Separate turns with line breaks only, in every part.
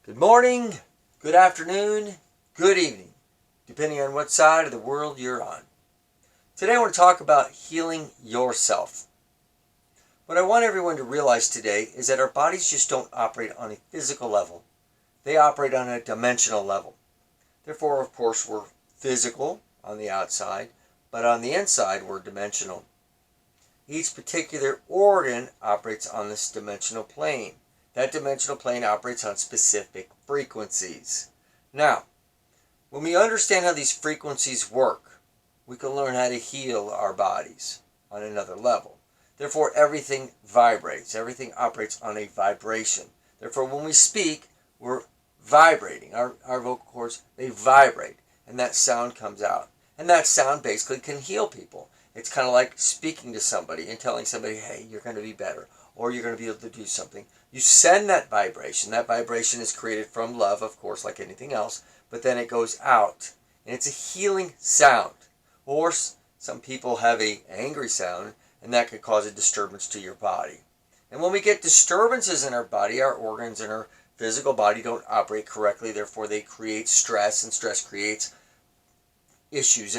Good morning, good afternoon, good evening, depending on what side of the world you're on. Today I want to talk about healing yourself. What I want everyone to realize today is that our bodies just don't operate on a physical level. They operate on a dimensional level. Therefore, of course, we're physical on the outside, but on the inside we're dimensional. Each particular organ operates on this dimensional plane. That dimensional plane operates on specific frequencies. Now, when we understand how these frequencies work, we can learn how to heal our bodies on another level. Therefore, everything vibrates. Everything operates on a vibration. Therefore, when we speak, we're vibrating. Our vocal cords, they vibrate, and that sound comes out. And that sound basically can heal people. It's kind of like speaking to somebody and telling somebody, hey, you're going to be better, or you're going to be able to do something. You send that vibration. That vibration is created from love, of course, like anything else, but then it goes out, and it's a healing sound. Or some people have an angry sound, and that could cause a disturbance to your body. And when we get disturbances in our body, our organs in our physical body don't operate correctly, therefore they create stress, and stress creates issues.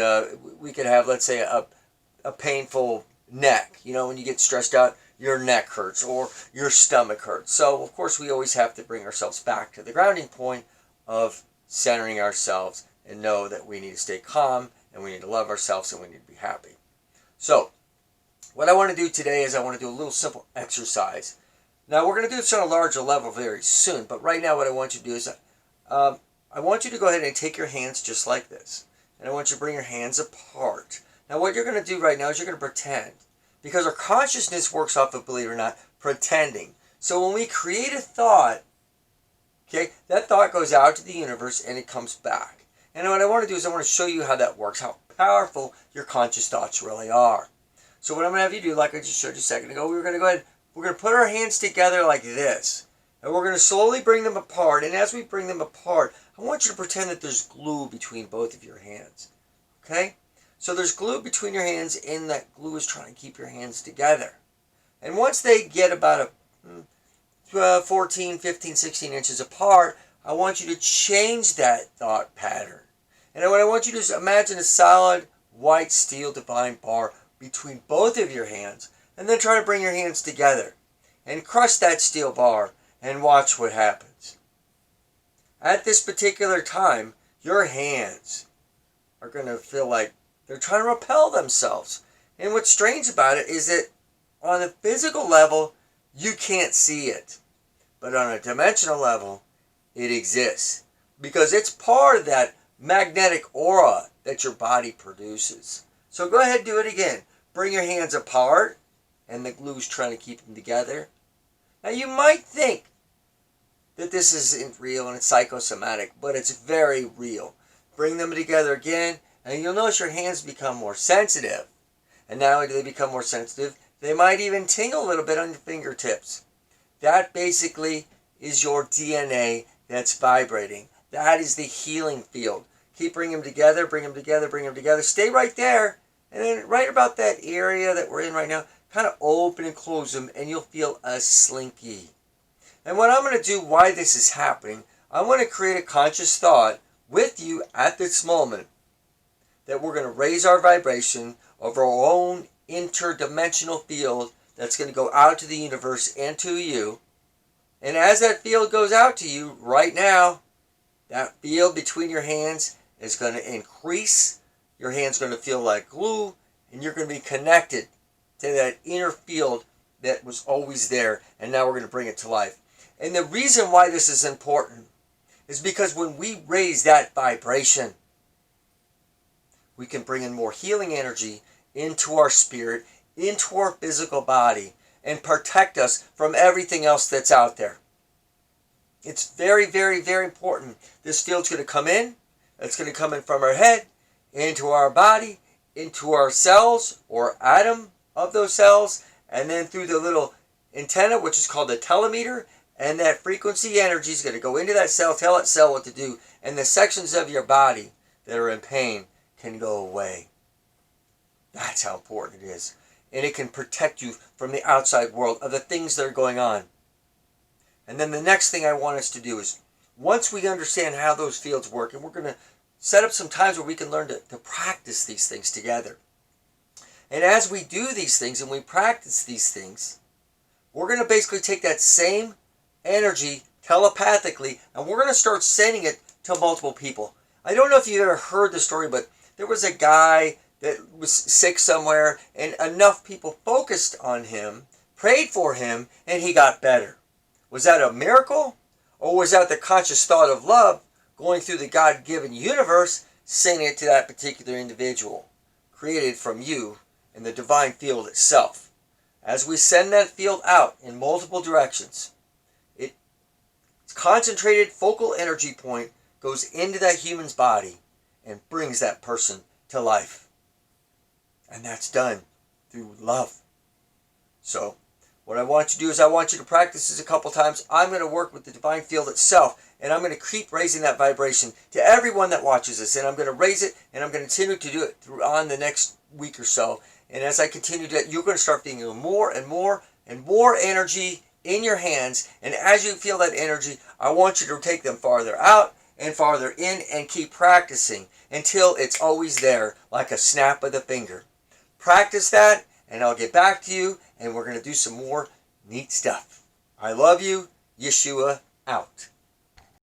We could have, let's say, a painful neck. You know, when you get stressed out, your neck hurts or your stomach hurts. So, of course, we always have to bring ourselves back to the grounding point of centering ourselves and know that we need to stay calm and we need to love ourselves and we need to be happy. So, what I want to do today is I want to do a little simple exercise. Now, we're going to do this on a larger level very soon, but right now what I want you to do is I want you to go ahead and take your hands just like this. And I want you to bring your hands apart. Now, what you're going to do right now is you're going to pretend. Because our consciousness works off of, believe it or not, pretending. So when we create a thought, okay, that thought goes out to the universe and it comes back. And what I want to do is I want to show you how that works, how powerful your conscious thoughts really are. So what I'm going to have you do, like I just showed you a second ago, we're going to go ahead, we're going to put our hands together like this. And we're going to slowly bring them apart. And as we bring them apart, I want you to pretend that there's glue between both of your hands. Okay? So there's glue between your hands, and that glue is trying to keep your hands together. And once they get about 14, 15, 16 inches apart, I want you to change that thought pattern. And what I want you to do is imagine a solid white steel divine bar between both of your hands, and then try to bring your hands together and crush that steel bar and watch what happens. At this particular time, your hands are going to feel like they're trying to repel themselves. And what's strange about it is that on a physical level, you can't see it. But on a dimensional level, it exists. Because it's part of that magnetic aura that your body produces. So go ahead and do it again. Bring your hands apart, and the glue's trying to keep them together. Now you might think that this isn't real and it's psychosomatic, but it's very real. Bring them together again, and you'll notice your hands become more sensitive. And not only do they become more sensitive, they might even tingle a little bit on your fingertips. That basically is your DNA that's vibrating. That is the healing field. Keep bringing them together, bring them together, bring them together. Stay right there. And then right about that area that we're in right now, kind of open and close them, and you'll feel a slinky. And what I'm going to do, why this is happening, I want to create a conscious thought with you at this moment that we're going to raise our vibration of our own interdimensional field that's going to go out to the universe and to you. And as that field goes out to you right now, that field between your hands is going to increase. Your hand's going to feel like glue, and you're going to be connected to that inner field that was always there, and now we're going to bring it to life. And the reason why this is important is because when we raise that vibration, we can bring in more healing energy into our spirit, into our physical body, and protect us from everything else that's out there. It's very, very, very important. This field's going to come in. It's going to come in from our head, into our body, into our cells, or atom of those cells, and then through the little antenna, which is called the telemeter, and that frequency energy is going to go into that cell, tell that cell what to do, and the sections of your body that are in pain can go away. That's how important it is. And it can protect you from the outside world of the things that are going on. And then the next thing I want us to do is once we understand how those fields work, and we're going to set up some times where we can learn to practice these things together. And as we do these things and we practice these things, we're going to basically take that same energy telepathically and we're going to start sending it to multiple people. I don't know if you've ever heard the story, but there was a guy that was sick somewhere and enough people focused on him, prayed for him, and he got better. Was that a miracle? Or was that the conscious thought of love going through the God-given universe, sending it to that particular individual, created from you in the divine field itself? As we send that field out in multiple directions, its concentrated focal energy point goes into that human's body and brings that person to life. And that's done through love. So, what I want you to do is I want you to practice this a couple times. I'm going to work with the divine field itself, and I'm going to keep raising that vibration to everyone that watches this. And I'm going to raise it, and I'm going to continue to do it on the next week or so. And as I continue to do that, you're going to start feeling more and more and more energy in your hands. And as you feel that energy, I want you to take them farther out and farther in and keep practicing until it's always there, like a snap of the finger. Practice that, and I'll get back to you, and we're going to do some more neat stuff. I love you. Yeshua out.